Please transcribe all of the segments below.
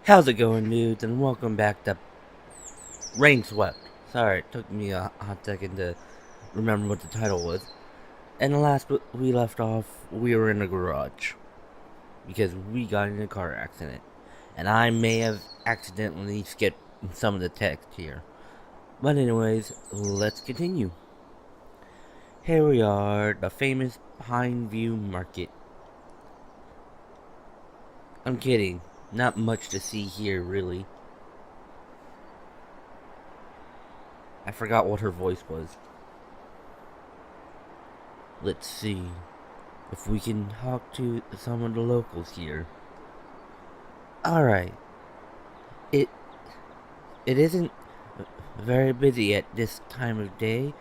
How's it going, dudes? And welcome back to Rainswept. Sorry, it took me a hot second to remember what the title was. And the last we left off, we were in a garage because we got in a car accident, and I may have accidentally skipped some of the text here. But anyways, let's continue. Here we are, the famous Pine View Market. I'm kidding. Not much to see here, really. I forgot what her voice was. Let's see if we can talk to some of the locals here. Alright. It isn't very busy at this time of day,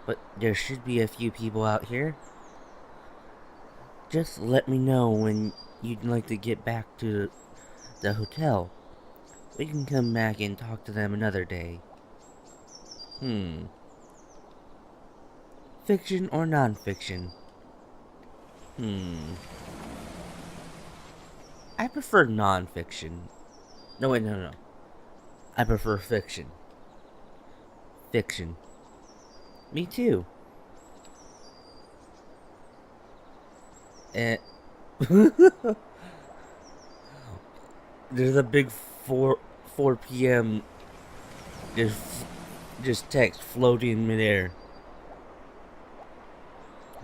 but there should be a few people out here. Just let me know when you'd like to get back to the hotel. We can come back and talk to them another day. Fiction or non-fiction? I prefer non-fiction. No, wait, no. I prefer fiction. Fiction. Me too. Eh. There's a big 4 p.m. just text floating in midair.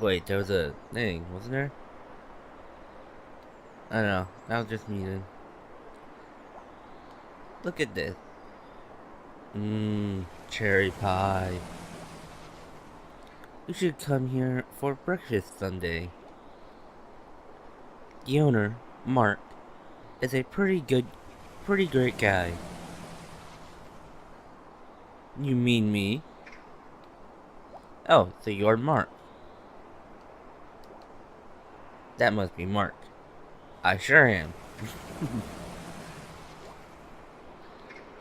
Wait, there was a thing, wasn't there? I don't know. That was just me then. Look at this. Cherry pie. We should come here for breakfast Sunday. The owner, Mark, is a pretty great guy. You mean me? Oh, so you're Mark. That must be Mark. I sure am.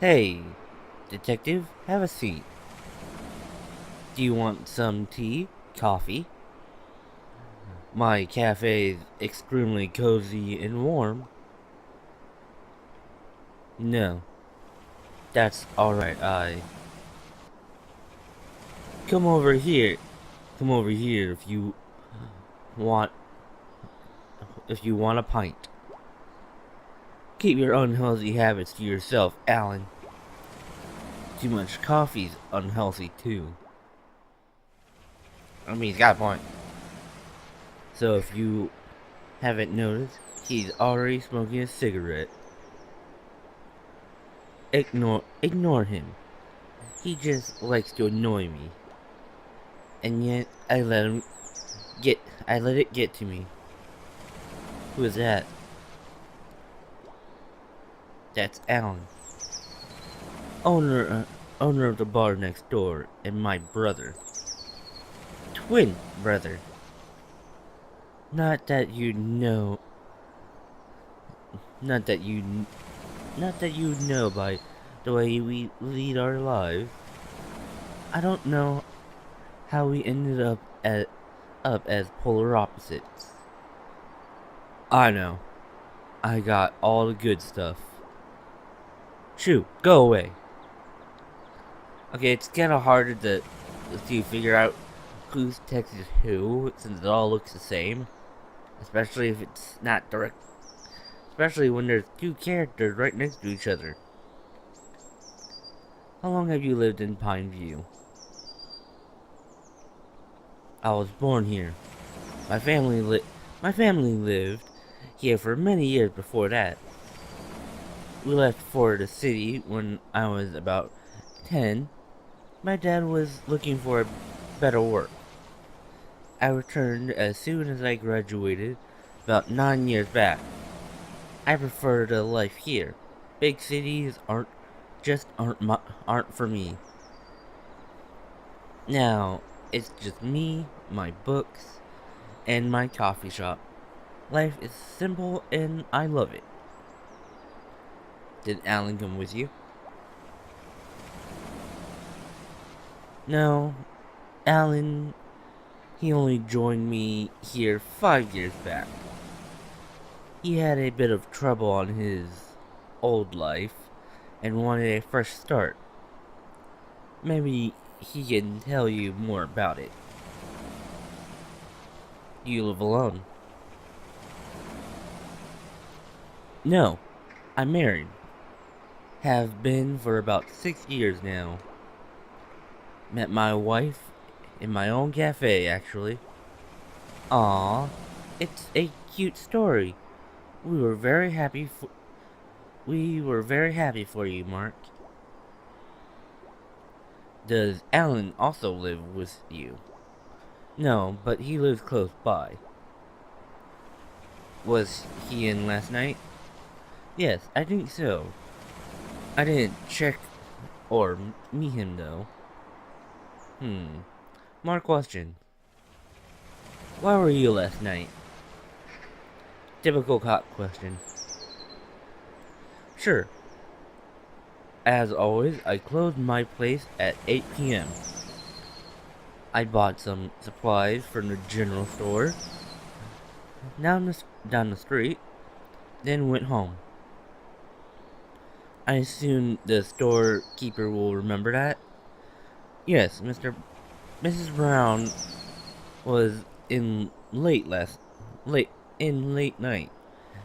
Hey, detective, have a seat. Do you want some tea? Coffee? My cafe is extremely cozy and warm. No. That's alright, Come over here. Come over here if you want a pint. Keep your unhealthy habits to yourself, Alan. Too much coffee's unhealthy too. I mean, he's got a point. So if you haven't noticed, he's already smoking a cigarette. Ignore him. He just likes to annoy me. And yet I let it get to me. Who is that? That's Alan. Owner of the bar next door, and my brother. Twin brother. Not that you know by the way we lead our lives. I don't know how we ended up as polar opposites. I know. I got all the good stuff. Shoo, go away. Okay, it's kinda harder to figure out who's texted who, since it all looks the same. Especially if it's not direct. Especially when there's two characters right next to each other. How long have you lived in Pine View? I was born here. My family lived here for many years before that. We left for the city when I was about 10. My dad was looking for better work. I returned as soon as I graduated, about 9 years back. I prefer the life here. Big cities aren't for me. Now, it's just me, my books, and my coffee shop. Life is simple and I love it. Did Alan come with you? No, Alan, he only joined me here 5 years back. He had a bit of trouble on his old life and wanted a fresh start. Maybe he can tell you more about it. You live alone? No, I'm married. Have been for about 6 years now. Met my wife in my own cafe, actually. Aw, it's a cute story. We were very happy for you, Mark. Does Alan also live with you? No, but he lives close by. Was he in last night? Yes, I think so. I didn't check or meet him though. More questions. Where were you last night? Typical cop question. Sure. As always, I closed my place at 8 p.m. I bought some supplies from the general store down the street, then went home. I assume the storekeeper will remember that? Yes, Mrs. Brown was in late night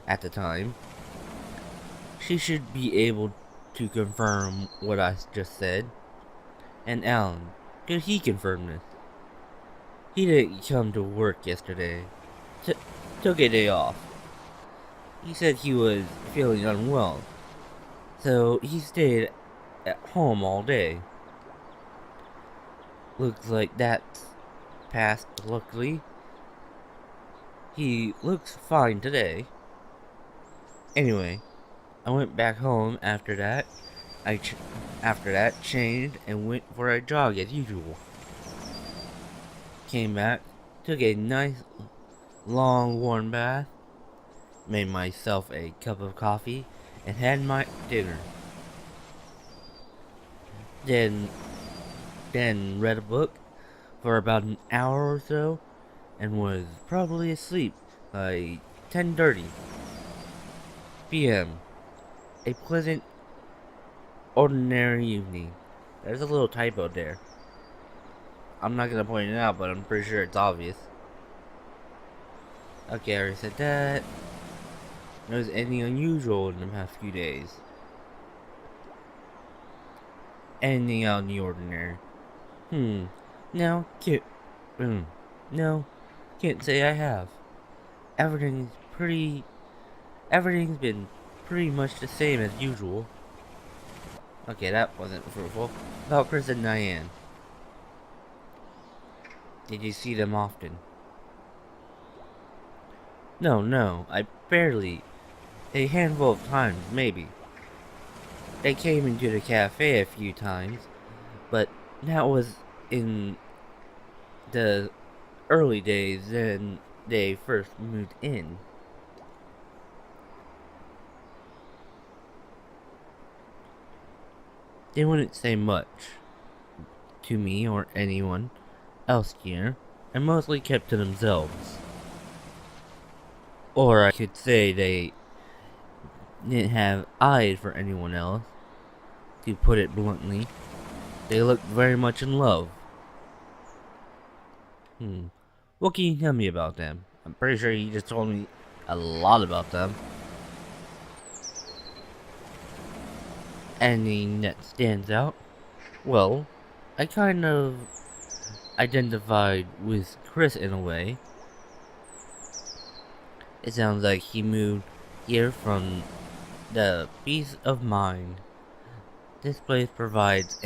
at the time. She should be able to confirm what I just said. And Alan, could he confirm this? He didn't come to work yesterday. Took a day off. He said he was feeling unwell, so he stayed at home all day. Looks like that's passed luckily. He looks fine today. Anyway, I went back home after that. Changed and went for a jog as usual. Came back, took a nice long warm bath, made myself a cup of coffee, and had my dinner. Then read a book for about an hour or so, and was probably asleep by 10:30 p.m. A pleasant, ordinary evening. There's a little typo there. I'm not gonna point it out, but I'm pretty sure it's obvious. Okay, I already said that. Was anything unusual in the past few days? Anything out in the ordinary? No, can't say I have. Everything's been pretty much the same as usual. Okay, that wasn't fruitful. About Chris and Diane. Did you see them often? No, I barely. A handful of times, maybe. They came into the cafe a few times, but that was in the early days when they first moved in. They wouldn't say much to me or anyone else here, and mostly kept to themselves. Or I could say they didn't have eyes for anyone else. To put it bluntly, they looked very much in love. What can you tell me about them? I'm pretty sure you just told me a lot about them. Anything that stands out? Well, I kind of identified with Chris in a way. It sounds like he moved here from the peace of mind this place provides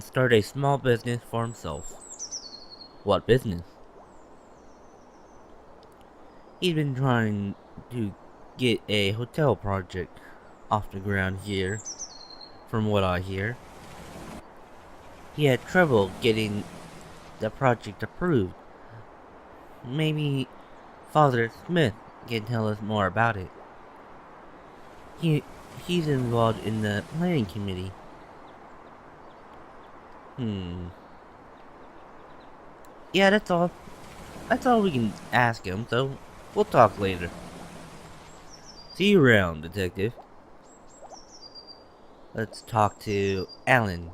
start a small business for himself. What business? He's been trying to get a hotel project off the ground here, from what I hear. He had trouble getting the project approved. Maybe Father Smith can tell us more about it. He's involved in the planning committee. Yeah, that's all. That's all we can ask him, so we'll talk later. See you around, Detective. Let's talk to Alan.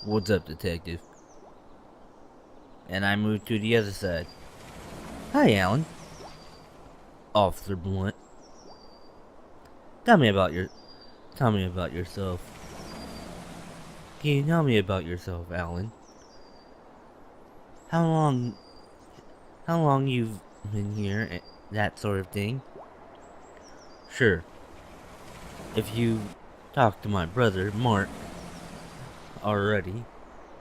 What's up, Detective? And I moved to the other side. Hi, Alan. Officer Blunt. Tell me about yourself. Can you tell me about yourself, Alan? How long you've been here, that sort of thing? Sure. If you talked to my brother, Mark, already,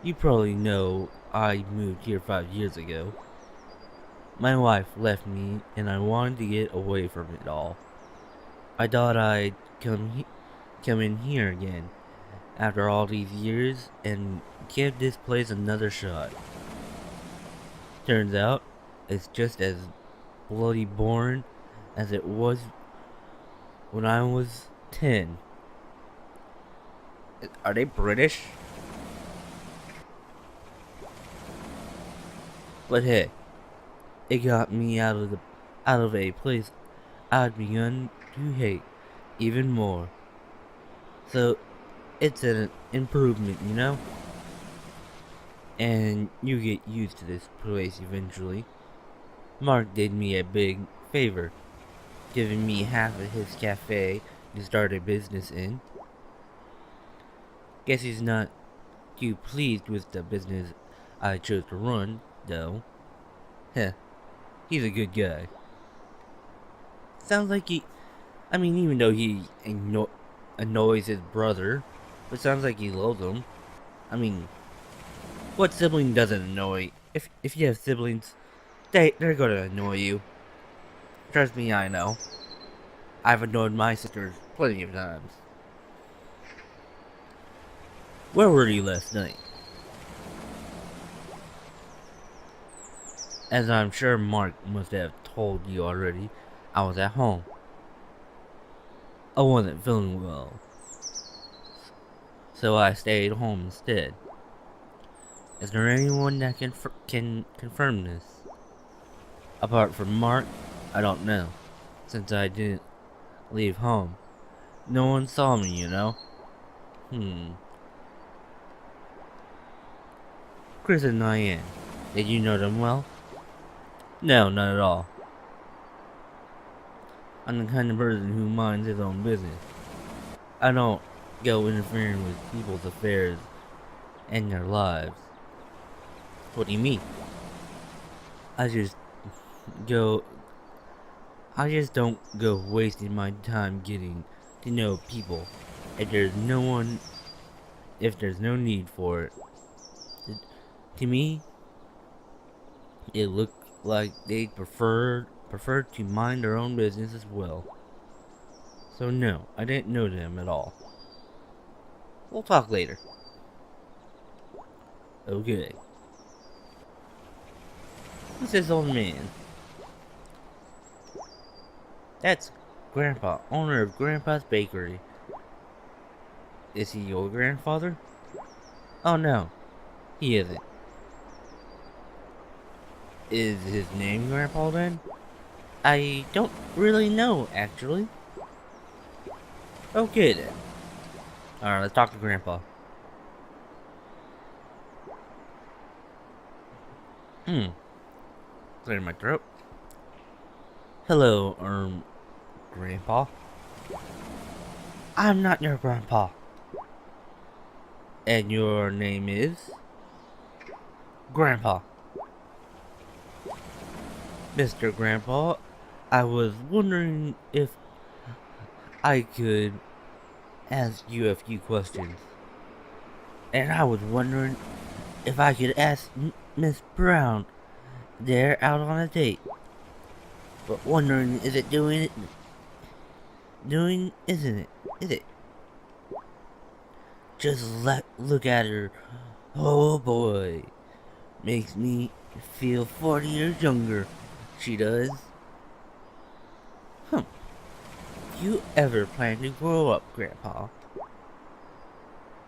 you probably know I moved here 5 years ago. My wife left me, and I wanted to get away from it all. I thought I'd come in here again, after all these years, and give this place another shot. Turns out, it's just as bloody boring as it was when I was 10. Are they British? But hey, it got me out of a place I'd begun to hate even more. So it's an improvement, you know? And you get used to this place eventually. Mark did me a big favor, giving me half of his cafe to start a business in. Guess he's not too pleased with the business I chose to run, though. Heh, he's a good guy. Sounds like even though he annoys his brother, it sounds like he loves him. I mean, what sibling doesn't annoy? If you have siblings, they're gonna annoy you. Trust me, I know. I've annoyed my sisters plenty of times. Where were you last night? As I'm sure Mark must have told you already, I was at home. I wasn't feeling well, so I stayed home instead. Is there anyone that can confirm this? Apart from Mark, I don't know, since I didn't leave home. No one saw me, you know? Chris and Diane, did you know them well? No, not at all. I'm the kind of person who minds his own business. I don't go interfering with people's affairs and their lives. What do you mean? I just don't go wasting my time getting to know people if there's no need for it. To me, it looked like they preferred to mind their own business as well. So no, I didn't know them at all. We'll talk later. Okay. Who's this old man? That's Grandpa, owner of Grandpa's Bakery. Is he your grandfather? Oh no, he isn't. Is his name Grandpa then? I don't really know, actually. Okay then. Alright, let's talk to Grandpa. Clear my throat. Hello, Grandpa. I'm not your grandpa. And your name is? Grandpa. Mr. Grandpa, I was wondering if I could ask you a few questions. And I was wondering if I could ask Miss Brown there out on a date. But wondering, is it isn't it? Is it? Just look at her. Oh boy. Makes me feel 40 years younger. She does. You ever plan to grow up, Grandpa?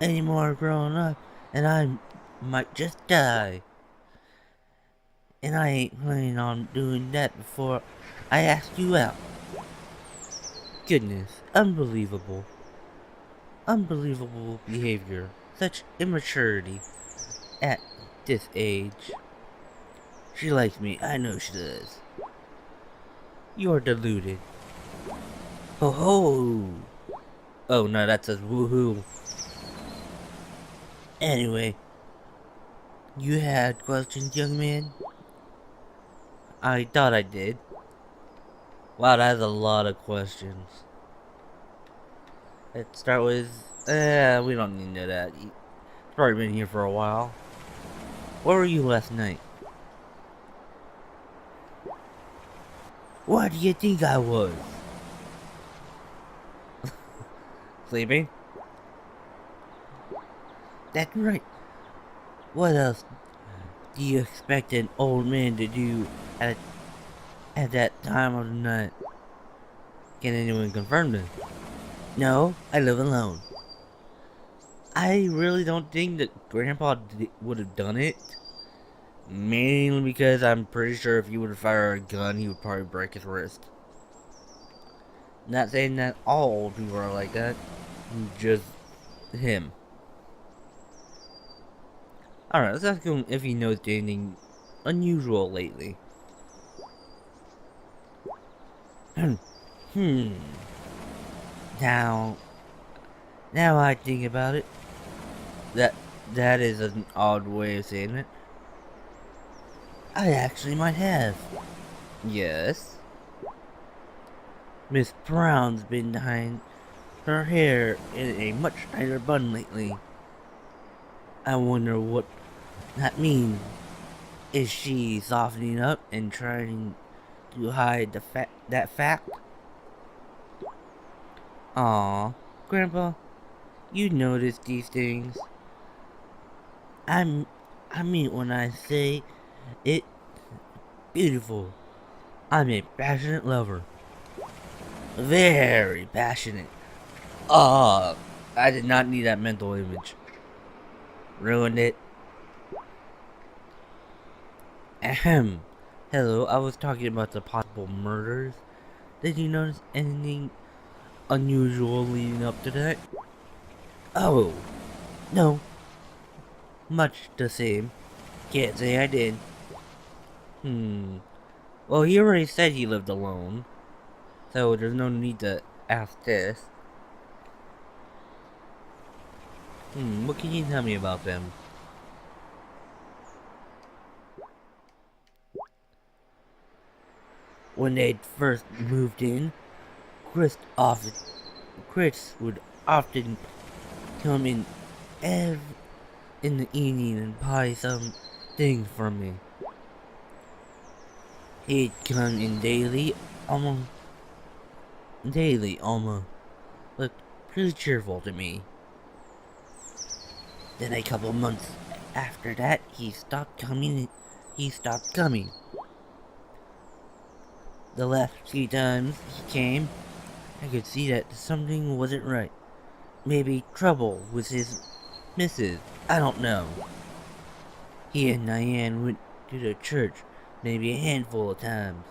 Any more growing up, and I might just die. And I ain't planning on doing that before I ask you out. Goodness, unbelievable. Unbelievable behavior. Such immaturity at this age. She likes me, I know she does. You're deluded. Ho ho! Oh no, that says woohoo. Anyway, you had questions, young man? I thought I did. Wow, that's a lot of questions. Let's start with... we don't need to know that. You've probably been here for a while. Where were you last night? What do you think I was? Sleeping? That's right. What else do you expect an old man to do at that time of the night? Can anyone confirm this? No, I live alone. I really don't think that Grandpa would have done it. Mainly because I'm pretty sure if he would have fired a gun, he would probably break his wrist. Not saying that all old people are like that. Just him. Alright, let's ask him if he knows anything unusual lately. Now I think about it. That is an odd way of saying it. I actually might have. Yes? Miss Brown's been tying her hair in a much tighter bun lately. I wonder what that means. Is she softening up and trying to hide that fact? Aw, Grandpa, you notice these things. I mean when I say it beautiful. I'm a passionate lover. Very passionate. I did not need that mental image. Ruined it. Ahem. Hello, I was talking about the possible murders. Did you notice anything unusual leading up to that? Oh, no. Much the same. Can't say I did. Well, he already said he lived alone. So there's no need to ask this. What can you tell me about them? When they first moved in, Chris would often come in in the evening and buy some things from me. He'd come in daily, almost. Looked pretty cheerful to me. Then a couple months after that, he stopped coming. The last few times he came, I could see that something wasn't right. Maybe trouble with his missus. I don't know. He and Diane went to the church maybe a handful of times.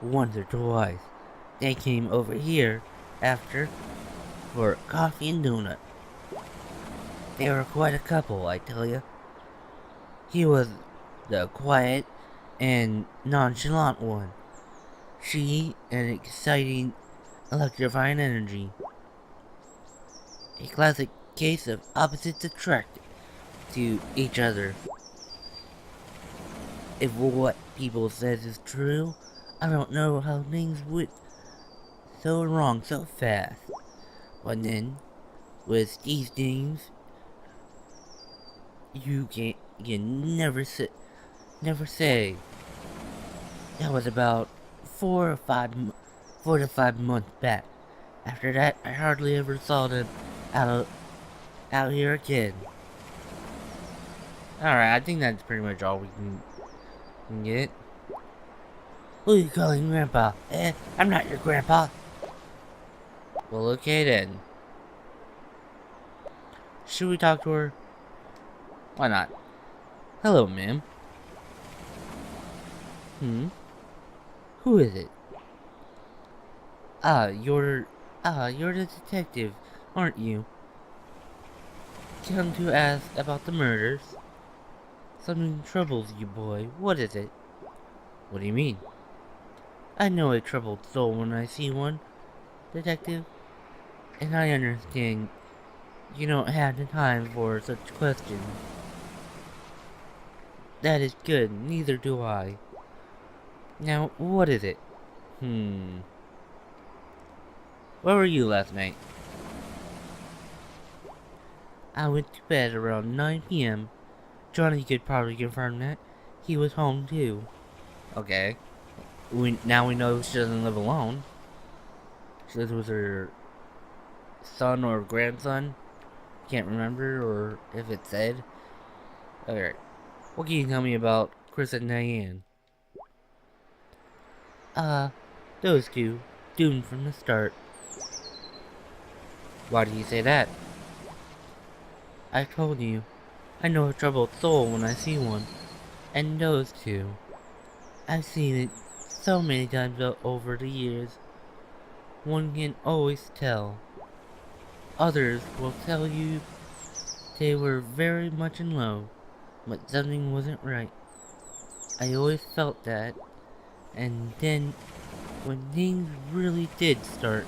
Once or twice. They came over here after for coffee and donut. They were quite a couple, I tell you. He was the quiet and nonchalant one. She, an exciting, electrifying energy. A classic case of opposites attracted to each other. If what people says is true, I don't know how things went so wrong so fast. But then, with these things, you never say. That was about 4 to 5 months back. After that, I hardly ever saw them out here again. Alright, I think that's pretty much all we can get. Who are you calling Grandpa? I'm not your grandpa. Well, okay then. Should we talk to her? Why not? Hello, ma'am. Who is it? Ah, you're... you're the detective, aren't you? Come to ask about the murders? Something troubles you, boy. What is it? What do you mean? I know a troubled soul when I see one, detective. And I understand you don't have the time for such questions. That is good, neither do I. Now, what is it? Where were you last night? I went to bed around 9 p.m. Johnny could probably confirm that. He was home too. Okay. Now we know she doesn't live alone. She lives with her son or grandson. Can't remember, or if it said. Alright. What can you tell me about Chris and Diane? Those two. Doomed from the start. Why do you say that? I told you. I know a troubled soul when I see one. And those two. I've seen it so many times over the years. One can always tell. Others will tell you they were very much in love, but something wasn't right. I always felt that. And then, when things really did start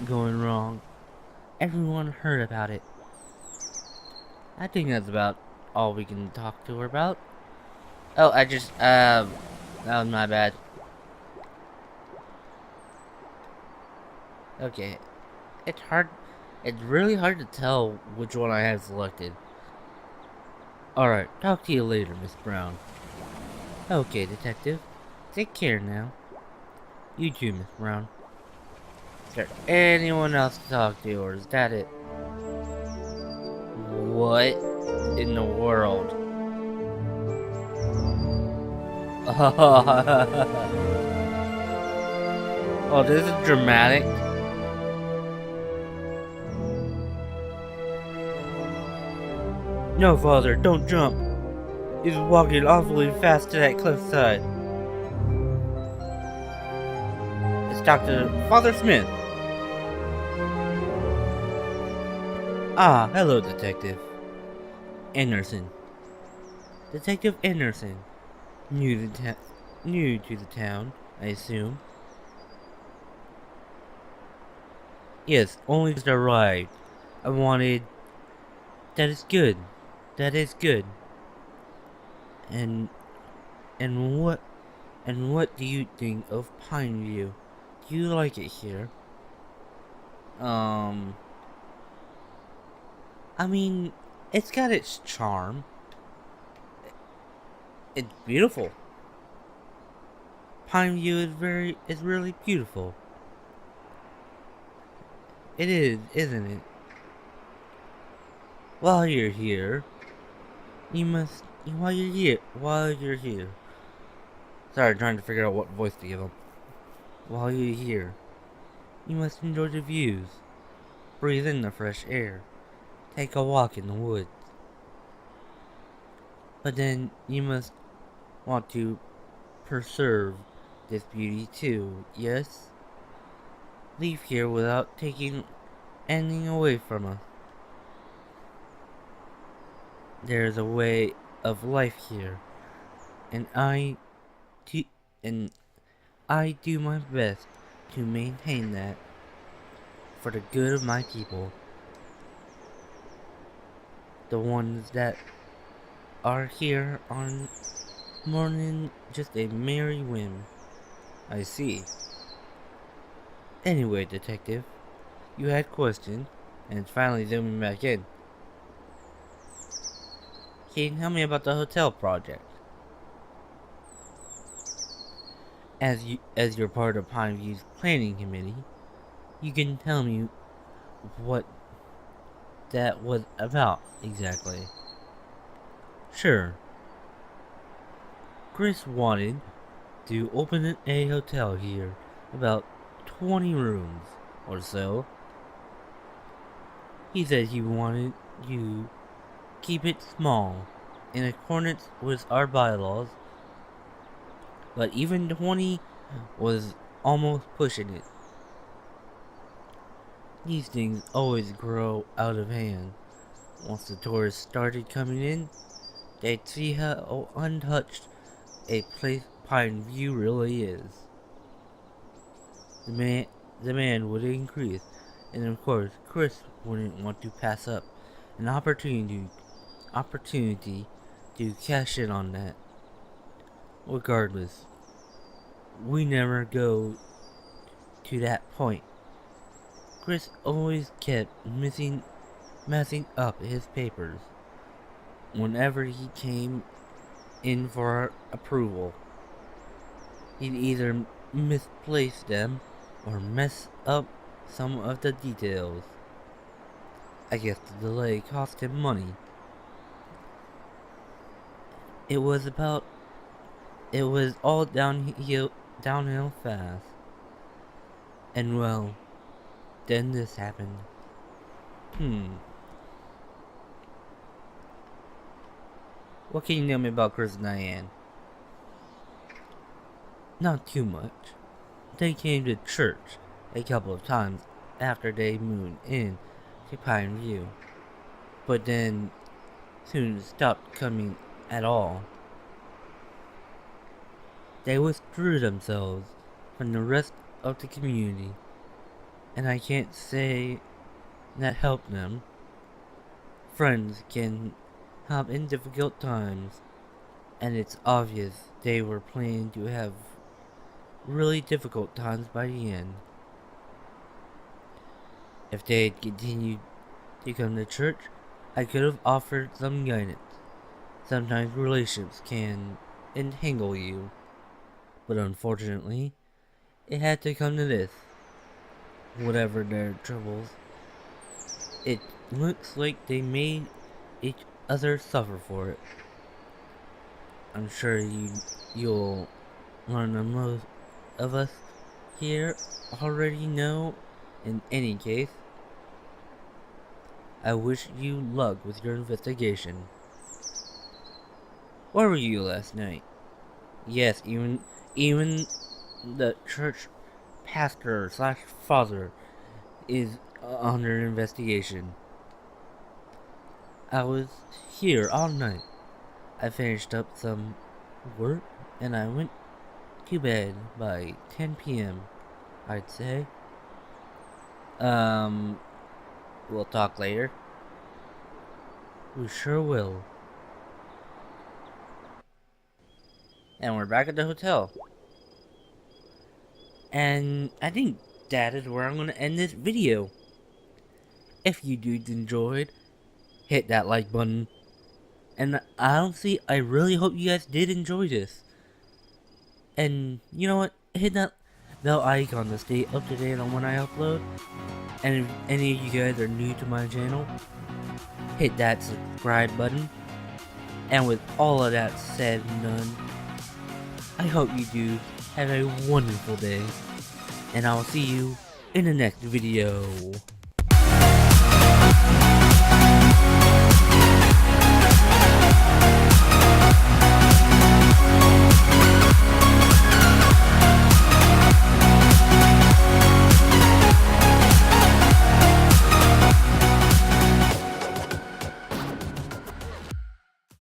going wrong, everyone heard about it. I think that's about all we can talk to her about. Oh, that was my bad. Okay. It's really hard to tell which one I have selected. Alright, talk to you later, Miss Brown. Okay, detective. Take care now. You too, Miss Brown. Is there anyone else to talk to, or is that it? What in the world? Oh, this is dramatic. No, Father, don't jump. He's walking awfully fast to that cliffside. It's Dr. Father Smith. Ah, hello, Detective Anderson. Detective Anderson. New to the town, I assume. Yes, only just arrived. I wanted... That is good. That is good. And what do you think of Pineview? Do you like it here? I mean, it's got its charm. It's beautiful. Pineview is really beautiful. It is, isn't it? While you're here, while you're here. Sorry, trying to figure out what voice to give him. While you're here, you must enjoy the views. Breathe in the fresh air. Take a walk in the woods. But then you must want to preserve this beauty too, yes? Leave here without taking anything away from us. There's a way of life here, and I do my best to maintain that for the good of my people. The ones that are here on more than just a merry whim. I see. Anyway, Detective, you had questions, and it's finally zooming back in. Can you tell me about the hotel project? As you're part of Pineview's planning committee, you can tell me what that was about exactly. Sure. Chris wanted to open a hotel here, about 20 rooms or so. He said he wanted you keep it small, in accordance with our bylaws, but even 20 was almost pushing it. These things always grow out of hand. Once the tourists started coming in, they'd see how untouched a place Pine View really is. Demand would increase, and of course, Chris wouldn't want to pass up an opportunity to cash in on that. Regardless, we never go to that point. Chris always kept messing up his papers whenever he came in for approval. He'd either misplace them or mess up some of the details. I guess the delay cost him money. It was all downhill fast. And well, then this happened. What can you tell me about Chris and Diane? Not too much. They came to church a couple of times after they moved in to Pine View, but then soon stopped coming at all. They withdrew themselves from the rest of the community, and I can't say that helped them. Friends can help in difficult times, and it's obvious they were planning to have really difficult times by the end. If they had continued to come to church, I could have offered some guidance. Sometimes relationships can entangle you, but unfortunately, it had to come to this. Whatever their troubles, it looks like they made each other suffer for it. I'm sure you'll learn that most of us here already know. In any case, I wish you luck with your investigation. Where were you last night? Yes, even the church pastor / father is under investigation. I was here all night. I finished up some work and I went to bed by 10 p.m. I'd say. We'll talk later. We sure will. And we're back at the hotel. And I think that is where I'm going to end this video. If you dudes enjoyed, hit that like button. And honestly, I really hope you guys did enjoy this. And you know what? Hit that bell icon to stay up to date on when I upload. And if any of you guys are new to my channel, hit that subscribe button. And with all of that said and done, I hope you do have a wonderful day. And I will see you in the next video.